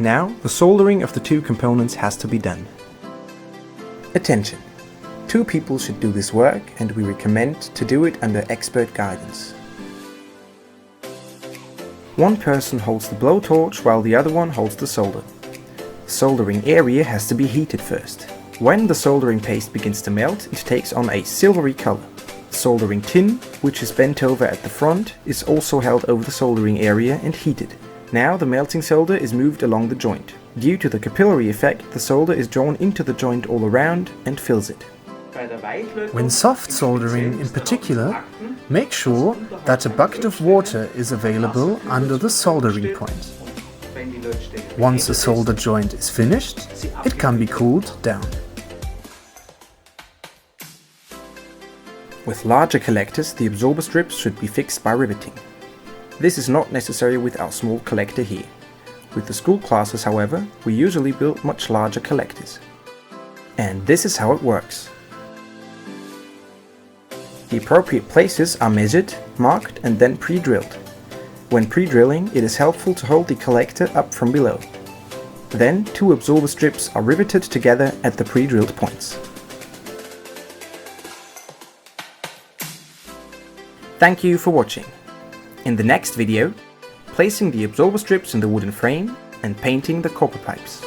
Now, the soldering of the two components has to be done. Attention! 2 people should do this work, and we recommend to do it under expert guidance. One person holds the blowtorch while the other one holds the solder. The soldering area has to be heated first. When the soldering paste begins to melt, it takes on a silvery color. The soldering tin, which is bent over at the front, is also held over the soldering area and heated. Now the melting solder is moved along the joint. Due to the capillary effect, the solder is drawn into the joint all around and fills it. When soft soldering in particular, make sure that a bucket of water is available under the soldering point. Once the solder joint is finished, it can be cooled down. With larger collectors, the absorber strips should be fixed by riveting. This is not necessary with our small collector here. With the school classes, however, we usually build much larger collectors. And this is how it works. The appropriate places are measured, marked and then pre-drilled. When pre-drilling, it is helpful to hold the collector up from below. Then 2 absorber strips are riveted together at the pre-drilled points. Thank you for watching. In the next video, placing the absorber strips in the wooden frame and painting the copper pipes.